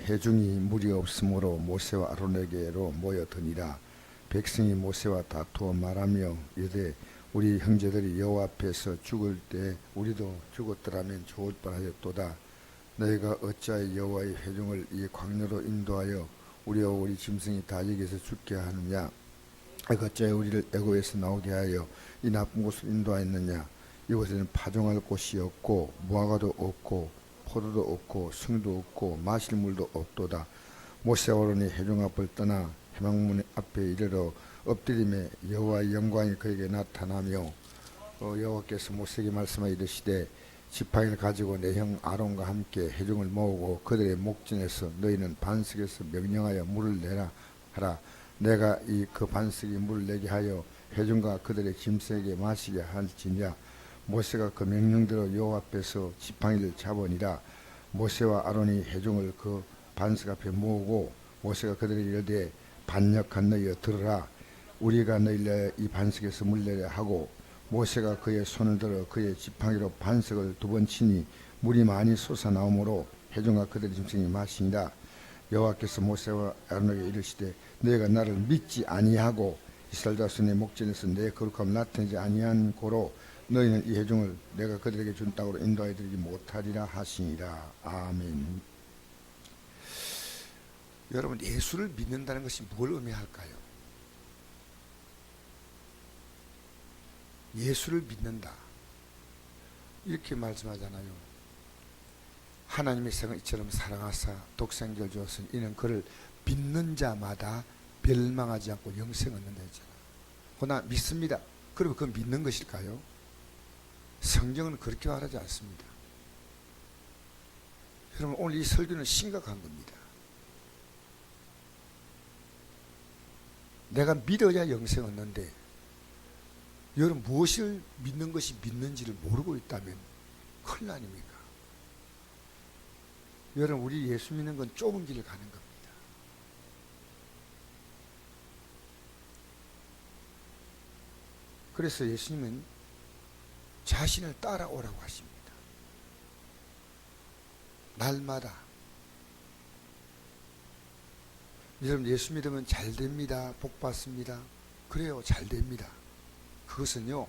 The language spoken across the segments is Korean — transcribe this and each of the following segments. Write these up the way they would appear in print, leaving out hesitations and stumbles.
회중이 무리 없으므로 모세와 아론에게로 모여드니라. 백성이 모세와 다투어 말하며 이르되 우리 형제들이 여호와 앞에서 죽을 때 우리도 죽었더라면 좋을 뻔하였도다. 너희가 어찌하여 여호와의 회중을 이 광야로 인도하여 우리와 우리 짐승이 다 여기서 죽게 하느냐? 어찌하여 우리를 애굽에서 나오게 하여 이 나쁜 곳을 인도하였느냐? 이곳에는 파종할 곳이 없고 무화과도 없고 포도도 없고 성도 없고 마실 물도 없도다. 모세와 아론이 회중 앞을 떠나 회막문 앞에 이르러 엎드림에 여호와의 영광이 그에게 나타나며 여호와께서 모세에게 말씀하여 이르시되 지팡이를 가지고 내 형 아론과 함께 회중을 모으고 그들의 목전에서 너희는 반석에서 명령하여 물을 내라 하라. 내가 그 반석이 물을 내게 하여 회중과 그들의 짐승에게 마시게 할지니라. 모세가 그 명령대로 여호와 앞에서 지팡이를 잡으니라. 모세와 아론이 회중을 그 반석 앞에 모으고 모세가 그들에게 이르되 반역한 너희여 들으라. 우리가 너희를 이 반석에서 물내려 하고 모세가 그의 손을 들어 그의 지팡이로 반석을 2번 치니 물이 많이 솟아나오므로 회중과 그들의 짐승이 마시니라. 여호와께서 모세와 아론에게 이르시되 너희가 나를 믿지 아니하고 이스라엘 자손의 목전에서 내 거룩함을 나타내지 아니한 고로 너희는 이 회중을 내가 그들에게 준 땅으로 인도하여 드리지 못하리라 하시니라. 아멘. 여러분, 예수를 믿는다는 것이 뭘 의미할까요? 예수를 믿는다 이렇게 말씀하잖아요. 하나님의 세상을 이처럼 사랑하사 독생자를 주었으니 이는 그를 믿는 자마다 멸망하지 않고 영생 얻는다 했잖아요. 그러나 믿습니다. 그러면 그건 믿는 것일까요? 성경은 그렇게 말하지 않습니다. 여러분, 오늘 이 설교는 심각한 겁니다. 내가 믿어야 영생 얻는데 여러분, 무엇을 믿는 것이 믿는지를 모르고 있다면 큰일 아닙니까? 여러분, 우리 예수 믿는 건 좁은 길을 가는 겁니다. 그래서 예수님은 자신을 따라오라고 하십니다. 날마다. 여러분, 예수 믿으면 잘 됩니다. 복 받습니다. 그래요, 잘 됩니다. 그것은요,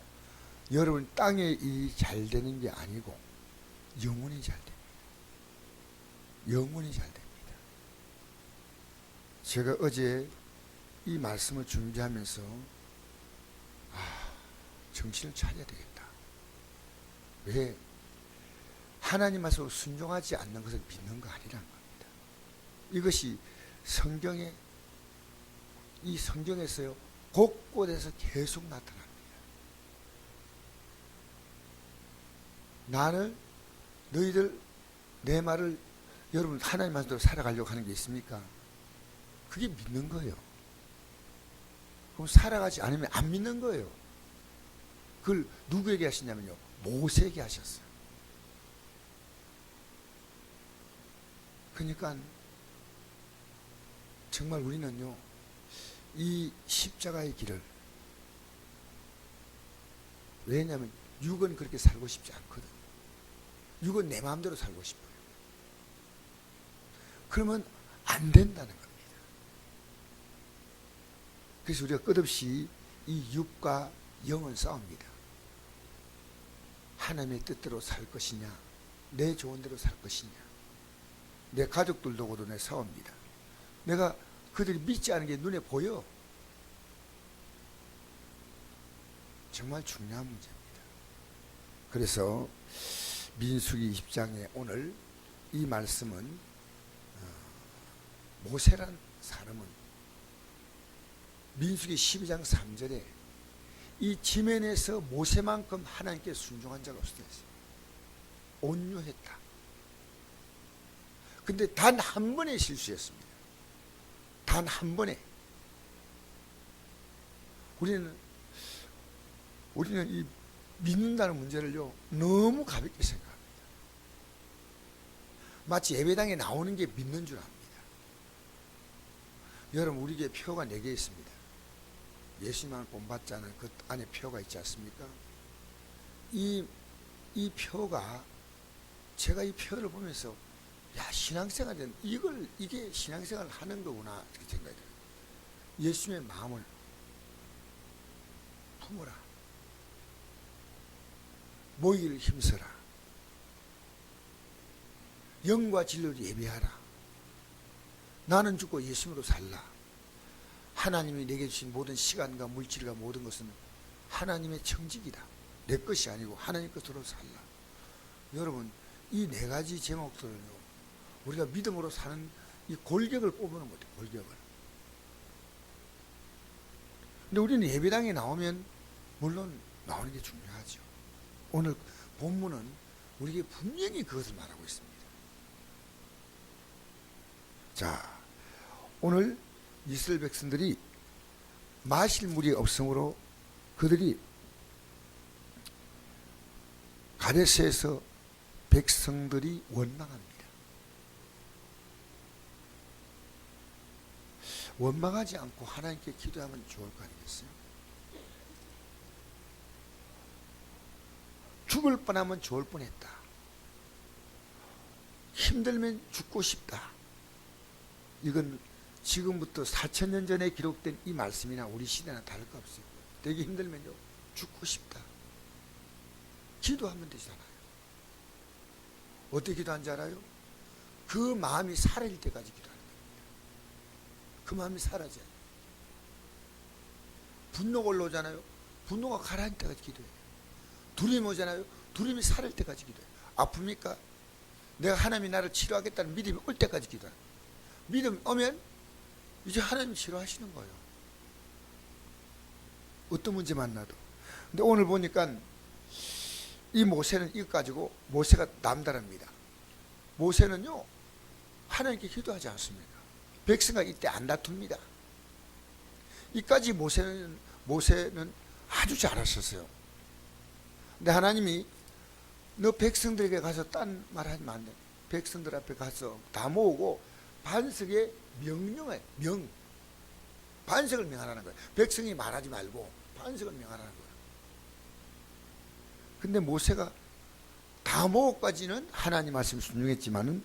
여러분 땅에 이 잘 되는 게 아니고 영원히 잘 됩니다. 영원히 잘 됩니다. 제가 어제 이 말씀을 준비하면서 정신을 차려야 되겠다. 왜? 하나님 말씀을 순종하지 않는 것을 믿는 거 아니라는 겁니다. 이것이 이 성경에서요, 곳곳에서 계속 나타납니다. 너희들 내 말을 여러분 하나님 말씀대로 살아가려고 하는 게 있습니까? 그게 믿는 거예요. 그럼 살아가지 않으면 안 믿는 거예요. 그걸 누구에게 하시냐면요, 모세에게 하셨어요. 그러니까 정말 우리는요, 이 십자가의 길을, 왜냐하면 육은 그렇게 살고 싶지 않거든. 육은 내 마음대로 살고 싶어요. 그러면 안 된다는 겁니다. 그래서 우리가 끝없이 이 육과 영은 싸웁니다. 하나님의 뜻대로 살 것이냐, 내 좋은 대로 살 것이냐. 내 가족들하고도 내 싸웁니다. 내가 그들이 믿지 않은 게 눈에 보여. 정말 중요한 문제입니다. 그래서 민수기 20장에 오늘 이 말씀은 모세란 사람은 민수기 12장 3절에 이 지면에서 모세만큼 하나님께 순종한 자가 없었어요. 온유했다. 근데 단 한 번의 실수였습니다. 단 한 번에. 우리는 이 믿는다는 문제를요, 너무 가볍게 생각합니다. 마치 예배당에 나오는 게 믿는 줄 압니다. 여러분, 우리에게 표가 4개 있습니다. 예수님을 본받자는 그 안에 표가 있지 않습니까? 이 표가, 제가 이 표를 보면서 야, 신앙생활은 이게 신앙생활을 하는 거구나, 이렇게 생각이 들어요. 예수님의 마음을 품어라. 모이기를 힘써라. 영과 진리를 예배하라. 나는 죽고 예수님으로 살라. 하나님이 내게 주신 모든 시간과 물질과 모든 것은 하나님의 청직이다. 내 것이 아니고 하나님 것으로 살라. 여러분, 이 네 가지 제목들은요, 우리가 믿음으로 사는 이 골격을 뽑으면 못해, 골격을. 근데 우리는 예배당에 나오면 물론 나오는 게 중요하죠. 오늘 본문은 우리에게 분명히 그것을 말하고 있습니다. 자, 오늘 이스라엘 백성들이 마실 물이 없으므로 그들이 가데스에서 백성들이 원망합니다. 원망하지 않고 하나님께 기도하면 좋을 거 아니겠어요? 죽을 뻔하면 좋을 뻔했다. 힘들면 죽고 싶다. 이건 지금부터 4,000년 전에 기록된 이 말씀이나 우리 시대나 다를 거 없어요. 되게 힘들면요, 죽고 싶다. 기도하면 되잖아요. 어떻게 기도하는지 알아요? 그 마음이 사라질 때까지 기도하는 겁니다. 그 마음이 사라져요. 분노가 올라오잖아요. 분노가 가라앉을 때까지 기도해요. 두려움이 오잖아요. 두려움이 사라질 때까지 기도해요. 아픕니까? 내가 하나님이 나를 치료하겠다는 믿음이 올 때까지 기도해요. 믿음이 오면 이제 하나님이 치료하시는 거예요. 어떤 문제 만나도. 근데 오늘 보니까 이 모세는 이것 가지고 모세가 남다릅니다. 모세는요, 하나님께 기도하지 않습니다. 백성과 이때 안 다툽니다. 이까지 모세는 아주 잘하셨어요. 근데 하나님이 너 백성들에게 가서 딴 말 하면 안 돼. 백성들 앞에 가서 다 모으고 반석에 명령해. 반석을 명하라는 거예요. 백성이 말하지 말고 반석을 명하라는 거예요. 근데 모세가 다 모으기까지는 하나님 말씀을 순종했지만은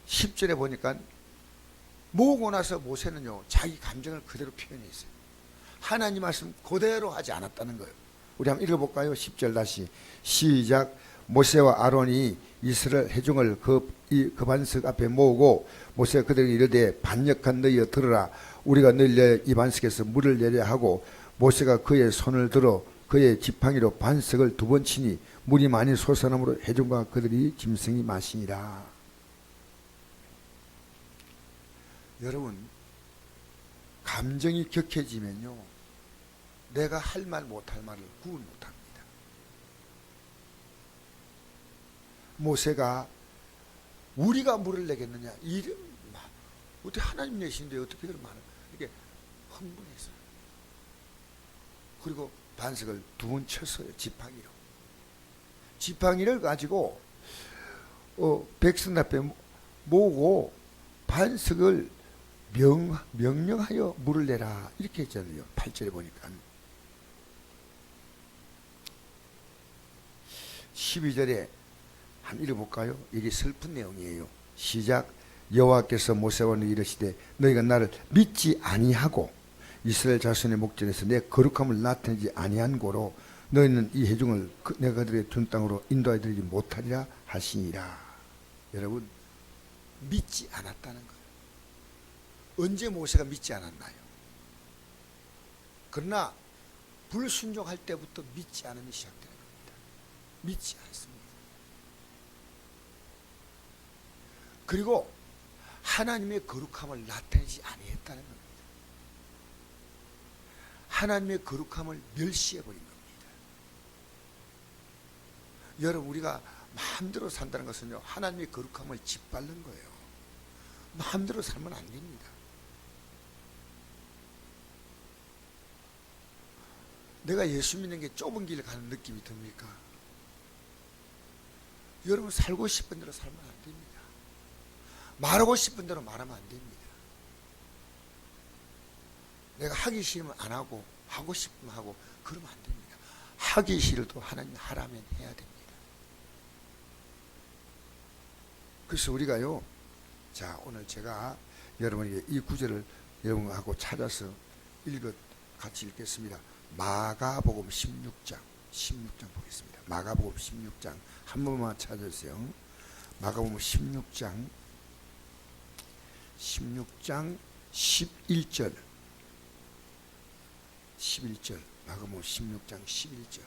10절에 보니까 모으고 나서 모세는요, 자기 감정을 그대로 표현했어요. 하나님 말씀 그대로 하지 않았다는 거예요. 우리 한번 읽어볼까요? 10절 다시 시작. 모세와 아론이 이스라엘 회중을 그 반석 앞에 모으고 모세가 그들에게 이르되 반역한 너희여 들으라. 우리가 너희를 이 반석에서 물을 내려 하고 모세가 그의 손을 들어 그의 지팡이로 반석을 2번 치니 물이 많이 솟아나므로 회중과 그들이 짐승이 마시니라. 여러분, 감정이 격해지면요, 내가 할 말 못할 말을 구분 못합니다. 모세가 우리가 물을 내겠느냐, 이런 어떻게 하나님 내신데 어떻게 그런 말을, 이게 흥분했어요. 그리고 반석을 2번 쳤어요. 지팡이로. 지팡이를 가지고 백성 앞에 모으고 반석을 명령하여 물을 내라, 이렇게 했잖아요. 8절에 보니까. 12절에 한번 읽어볼까요? 이게 슬픈 내용이에요. 시작. 여호와께서 모세와 이르시되 너희가 나를 믿지 아니하고 이스라엘 자손의 목전에서 내 거룩함을 나타내지 아니한 고로 너희는 이 회중을 내가 그들의 준 땅으로 인도하여 드리지 못하리라 하시니라. 여러분, 믿지 않았다는 거예요. 언제 모세가 믿지 않았나요? 그러나 불순종할 때부터 믿지 않음이 시작되는 겁니다. 믿지 않습니다. 그리고 하나님의 거룩함을 나타내지 아니했다는 겁니다. 하나님의 거룩함을 멸시해버린 겁니다. 여러분, 우리가 마음대로 산다는 것은요, 하나님의 거룩함을 짓밟는 거예요. 마음대로 살면 안 됩니다. 내가 예수 믿는 게 좁은 길을 가는 느낌이 듭니까? 여러분, 살고 싶은 대로 살면 안 됩니다. 말하고 싶은 대로 말하면 안 됩니다. 내가 하기 싫으면 안 하고 하고 싶으면 하고 그러면 안 됩니다. 하기 싫어도 하나님 하라면 해야 됩니다. 그래서 우리가요, 자, 오늘 제가 여러분에게 이 구절을 여러분하고 찾아서 같이 읽겠습니다. 마가복음 16장 보겠습니다. 마가복음 16장 한 번만 찾아주세요. 마가복음 16장 11절 마가복음 16장 11절.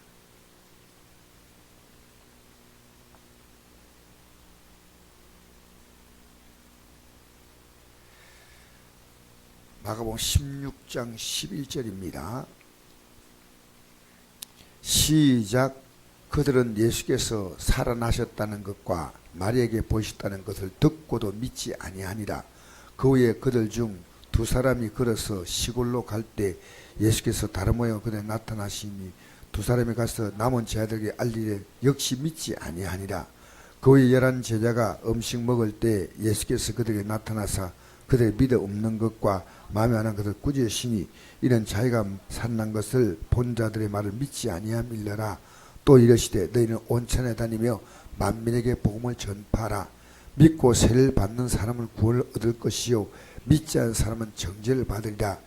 마가복음 16장 11절입니다. 시작. 그들은 예수께서 살아나셨다는 것과 마리에게 보이셨다는 것을 듣고도 믿지 아니하니라. 그 후에 그들 중 두 사람이 걸어서 시골로 갈 때 예수께서 다른 모양 그들에 나타나시니 두 사람이 가서 남은 제자들에게 알리되 역시 믿지 아니하니라. 그 후에 11 제자가 음식 먹을 때 예수께서 그들에게 나타나사 그들의 믿어 없는 것과 마음에 안 한 것을 꾸짖으시니 이는 자기가 살아난 것을 본 자들의 말을 믿지 아니함일러라. 또 이르시되 너희는 온 천에 다니며 만민에게 복음을 전파하라. 믿고 세례를 받는 사람은 구원을 얻을 것이요 믿지 않은 사람은 정죄를 받으리라.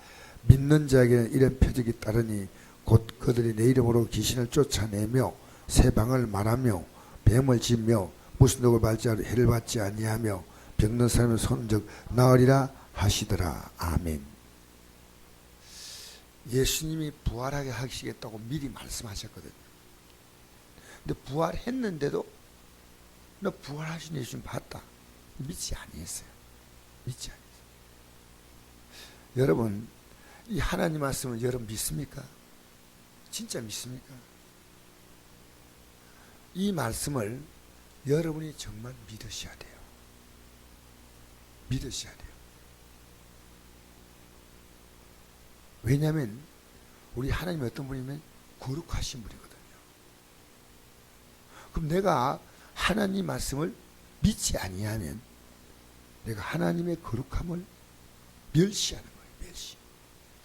믿는 자에게는 이런 표적이 따르니 곧 그들이 내 이름으로 귀신을 쫓아내며 새 방을 말하며 뱀을 짚며 무슨 독을 발자로 해를 받지 아니하며 병든 사람의 손즉 나으리라 하시더라. 아멘. 예수님이 부활하게 하시겠다고 미리 말씀하셨거든요. 근데 부활했는데도 너 부활하신 예수님 봤다. 믿지 아니했어요. 믿지 아니했어요. 여러분, 이 하나님 말씀을 여러분 믿습니까? 진짜 믿습니까? 이 말씀을 여러분이 정말 믿으셔야 돼요. 믿으셔야 돼요. 왜냐하면 우리 하나님이 어떤 분이면 거룩하신 분이거든요. 그럼 내가 하나님 말씀을 믿지 아니하면 내가 하나님의 거룩함을 멸시하는 거예요. 멸시.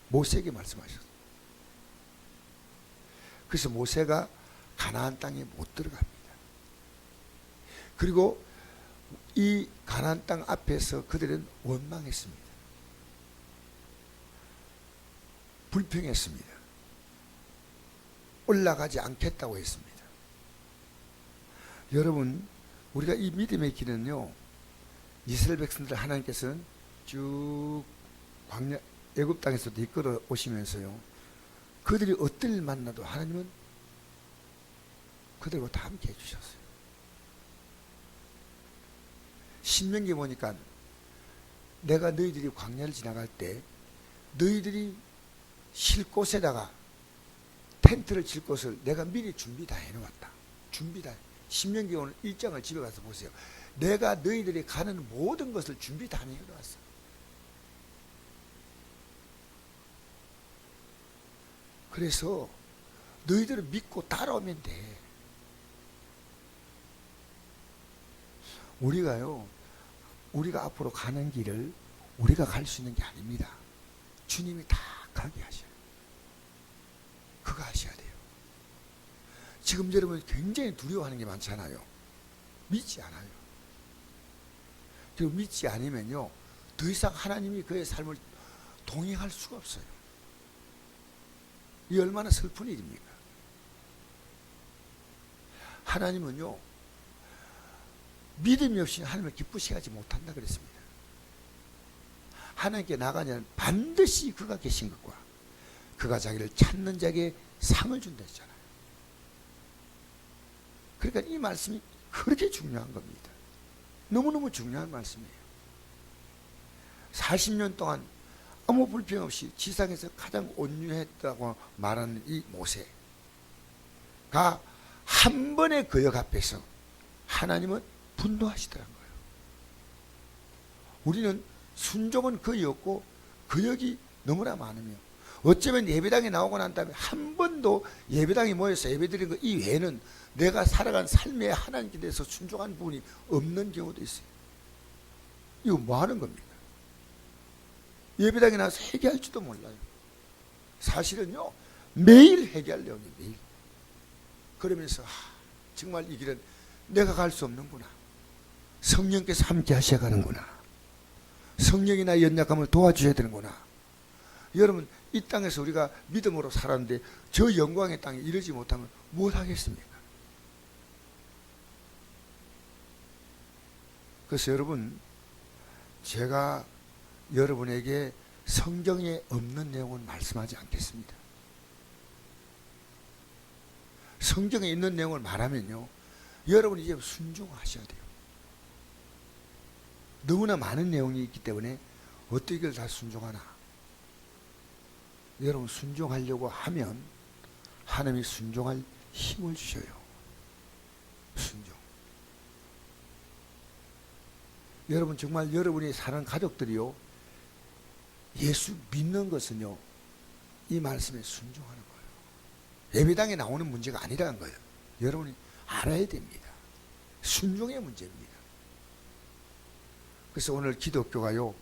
모세에게 말씀하셨어요. 그래서 모세가 가나안 땅에 못 들어갑니다. 그리고 이 가나안 땅 앞에서 그들은 원망했습니다. 불평했습니다. 올라가지 않겠다고 했습니다. 여러분, 우리가 이 믿음의 길은요, 이스라엘 백성들 하나님께서는 쭉 광야 애굽 땅에서도 이끌어 오시면서요, 그들이 어떤 일 만나도 하나님은 그들과 다 함께 해주셨어요. 신명기 보니까 내가 너희들이 광야를 지나갈 때 너희들이 쉴 곳에다가 텐트를 칠 곳을 내가 미리 준비 다 해놓았다. 준비 다. 신명기 오늘 1장을 집에 가서 보세요. 내가 너희들이 가는 모든 것을 준비 다 해놓았어. 그래서 너희들을 믿고 따라오면 돼. 우리가 앞으로 가는 길을 우리가 갈 수 있는 게 아닙니다. 주님이 다 가게 하셔요. 그거 하셔야 돼요. 지금 여러분 굉장히 두려워하는 게 많잖아요. 믿지 않아요. 그리고 믿지 않으면요, 더 이상 하나님이 그의 삶을 동행할 수가 없어요. 이 얼마나 슬픈 일입니까? 하나님은요, 믿음이 없이 하나님을 기쁘시게 하지 못한다 그랬습니다. 하나님께 나가냐면 반드시 그가 계신 것과 그가 자기를 찾는 자에게 상을 준다 했잖아요. 그러니까 이 말씀이 그렇게 중요한 겁니다. 너무너무 중요한 말씀이에요. 40년 동안 아무 불평 없이 지상에서 가장 온유했다고 말하는 이 모세가 한 번의 거역 앞에서 하나님은 분노하시더란 거예요. 우리는 순종은 거의 없고 거역이 너무나 많으며 어쩌면 예배당에 나오고 난 다음에 한 번도 예배당에 모여서 예배드린 거 이외에는 내가 살아간 삶에 하나님께 대해서 순종한 부분이 없는 경우도 있어요. 이거 뭐 하는 겁니까? 예배당에 나와서 회개할 줄도 몰라요. 사실은요, 매일 회개할 내용이 매일. 그러면서 정말 이 길은 내가 갈 수 없는구나. 성령께서 함께 하셔야 가는구나. 성령이 나의 연약함을 도와주셔야 되는구나. 여러분, 이 땅에서 우리가 믿음으로 살았는데 저 영광의 땅에 이르지 못하면 무엇하겠습니까? 그래서 여러분, 제가 여러분에게 성경에 없는 내용은 말씀하지 않겠습니다. 성경에 있는 내용을 말하면요, 여러분이 이제 순종하셔야 돼요. 너무나 많은 내용이 있기 때문에 어떻게 이걸 다 순종하나? 여러분, 순종하려고 하면 하나님이 순종할 힘을 주셔요. 순종. 여러분, 정말 여러분이 사는 가족들이요, 예수 믿는 것은요, 이 말씀에 순종하는 거예요. 예배당에 나오는 문제가 아니라는 거예요. 여러분이 알아야 됩니다. 순종의 문제입니다. 그래서 오늘 기독교가요,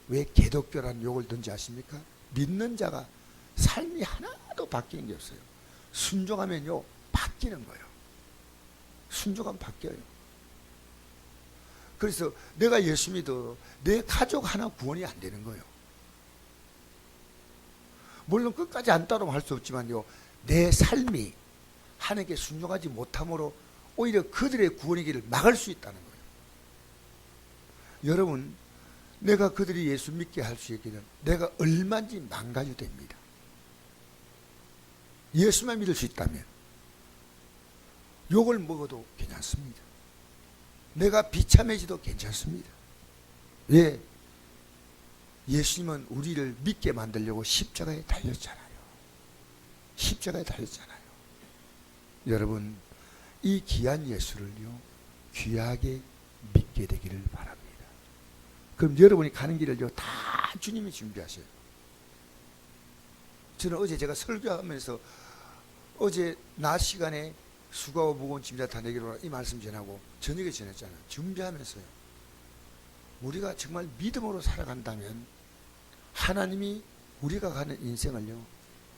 왜 개독교라는 욕을 든지 아십니까? 믿는 자가 삶이 하나도 바뀌는 게 없어요. 순종하면요, 바뀌는 거예요. 순종하면 바뀌어요. 그래서 내가 예수 믿어 내 가족 하나 구원이 안 되는 거예요. 물론 끝까지 안 따르면 할 수 없지만요, 내 삶이 하나님께 순종하지 못함으로 오히려 그들의 구원의 길을 막을 수 있다는 거예요. 여러분, 내가 그들이 예수 믿게 할 수 있기는 내가 얼마든지 망가져 됩니다. 예수만 믿을 수 있다면 욕을 먹어도 괜찮습니다. 내가 비참해지도 괜찮습니다. 왜? 예수님은 우리를 믿게 만들려고 십자가에 달렸잖아요. 십자가에 달렸잖아요. 여러분, 이 귀한 예수를요, 귀하게 믿게 되기를 바랍니다. 그럼 여러분이 가는 길을요, 다 주님이 준비하셔요. 저는 어제 제가 설교하면서 어제 낮 시간에 수고하고 무거운 짐 다 내기로 이 말씀 전하고 저녁에 전했잖아요. 준비하면서요, 우리가 정말 믿음으로 살아간다면 하나님이 우리가 가는 인생을요,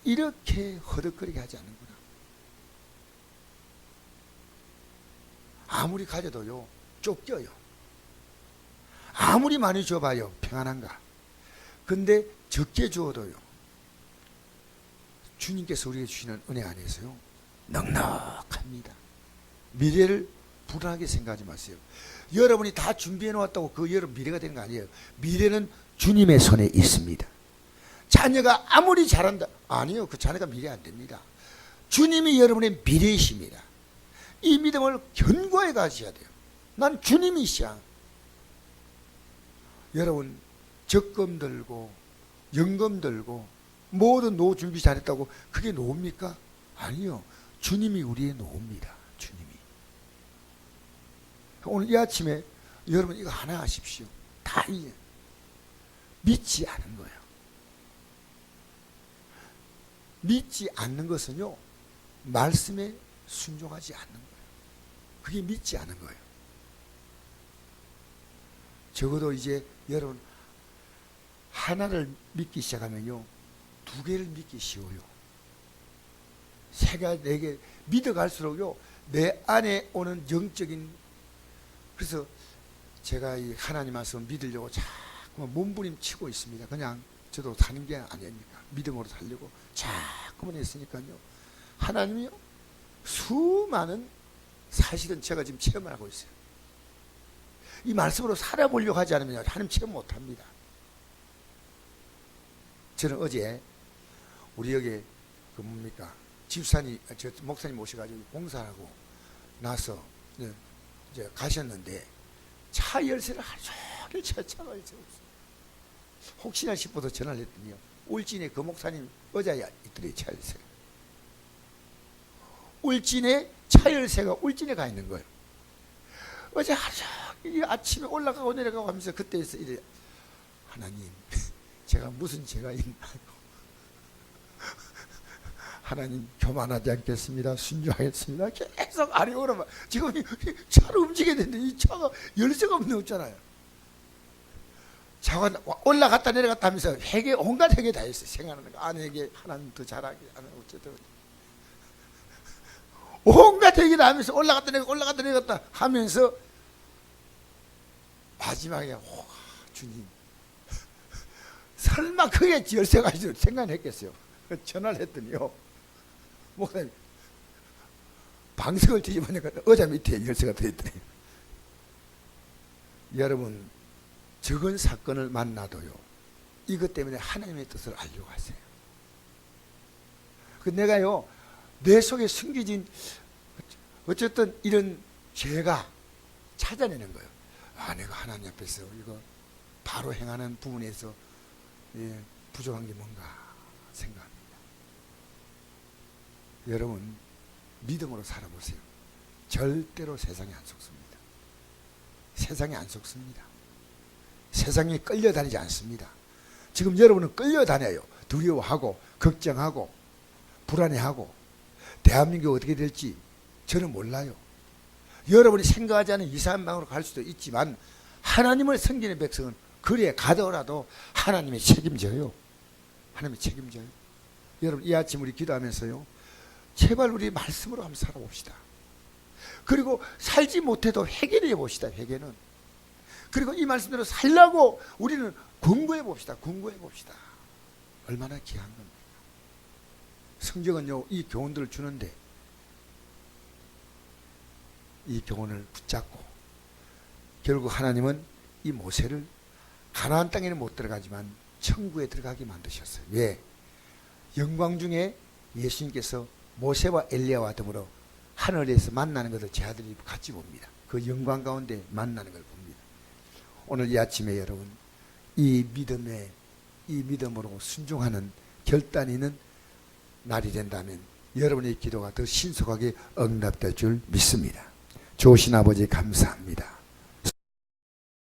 이렇게 허덕거리게 하지 않는구나. 아무리 가져도요, 쫓겨요. 아무리 많이 줘봐요, 평안한가. 근데 적게 주어도요, 주님께서 우리에게 주시는 은혜 안에서요, 넉넉합니다. 미래를 불안하게 생각하지 마세요. 여러분이 다 준비해 놓았다고 그 여러분 미래가 되는 거 아니에요. 미래는 주님의 손에 있습니다. 자녀가 아무리 잘한다, 아니요, 그 자녀가 미래 안 됩니다. 주님이 여러분의 미래이십니다. 이 믿음을 견고히 가셔야 돼요. 난 주님이시야. 여러분, 적금 들고 연금 들고 모든 노후 준비 잘했다고 그게 노후입니까? 아니요, 주님이 우리의 노후입니다. 주님이. 오늘 이 아침에 여러분 이거 하나 하십시오. 다 이제 믿지 않은 거예요. 믿지 않는 것은요, 말씀에 순종하지 않는 거예요. 그게 믿지 않은 거예요. 적어도 이제 여러분 하나를 믿기 시작하면요, 두 개를 믿기 쉬워요. 세 개, 네 개 믿어갈수록요, 내 안에 오는 영적인, 그래서 제가 이 하나님 말씀 믿으려고 자꾸 몸부림치고 있습니다. 그냥 저도 사는 게 아닙니까? 믿음으로 살려고 자꾸만 했으니까요, 하나님이요, 수많은 사실은 제가 지금 체험을 하고 있어요. 이 말씀으로 살아보려고 하지 않으면 하나님 체험 못합니다. 저는 어제 우리 여기 그 뭡니까, 집사님, 저 목사님 모셔가지고 공사하고 나서 이제 가셨는데 차 열쇠를 하루 종일 차가 있어요. 혹시나 싶어서 전화를 했더니요, 울진에 그 목사님 의자에 있더래, 차 열쇠가. 울진에 차 열쇠가 울진에 가 있는 거예요. 어제 하루 종일 아침에 올라가고 내려가고 하면서 그때에서 이래, 하나님, 제가 무슨 죄가 있나요? 하나님, 교만하지 않겠습니다. 순종하겠습니다. 계속 아리오라만. 지금 차를 움직여야 되는데 이 차가 열쇠가 없잖아요. 차가 올라갔다 내려갔다 하면서 회개, 온갖 회개 다 했어요. 생각하는 거. 아내에게 하나님 더 잘하게, 어쨌든 온갖 얘기를 하면서 올라갔다 내렸다 하면서 마지막에 주님 설마 그게 열쇠가 있을 생각했겠어요. 전화를 했더니요, 목사님 방석을 뒤집어내니까 의자 밑에 열쇠가 들어있더니. 여러분, 적은 사건을 만나도요, 이것 때문에 하나님의 뜻을 알려고 하세요. 내가요, 내 속에 숨겨진 어쨌든 이런 죄가 찾아내는 거예요. 내가 하나님 앞에서 이거 바로 행하는 부분에서 부족한 게 뭔가 생각합니다. 여러분, 믿음으로 살아보세요. 절대로 세상에 안 속습니다. 세상에 안 속습니다. 세상에 끌려다니지 않습니다. 지금 여러분은 끌려다녀요. 두려워하고 걱정하고 불안해하고 대한민국이 어떻게 될지 저는 몰라요. 여러분이 생각하지 않은 이상한 방으로 갈 수도 있지만 하나님을 섬기는 백성은 그래 가더라도 하나님이 책임져요. 하나님이 책임져요. 여러분, 이 아침 우리 기도하면서요, 제발 우리 말씀으로 한번 살아봅시다. 그리고 살지 못해도 회개를 해봅시다. 회개는. 그리고 이 말씀대로 살려고 우리는 공부해 봅시다. 공부해 봅시다. 얼마나 귀한 겁니까? 성경은요, 이 교훈들을 주는데 이 교훈을 붙잡고 결국 하나님은 이 모세를 가나안 땅에는 못 들어가지만 천국에 들어가게 만드셨어요. 왜? 영광 중에 예수님께서 모세와 엘리야와 더불어 하늘에서 만나는 것을 제 아들이 같이 봅니다. 그 영광 가운데 만나는 걸 봅니다. 오늘 이 아침에 여러분, 이 믿음으로 순종하는 결단이 있는 날이 된다면 여러분의 기도가 더 신속하게 응답될 줄 믿습니다. 좋으신 아버지 감사합니다.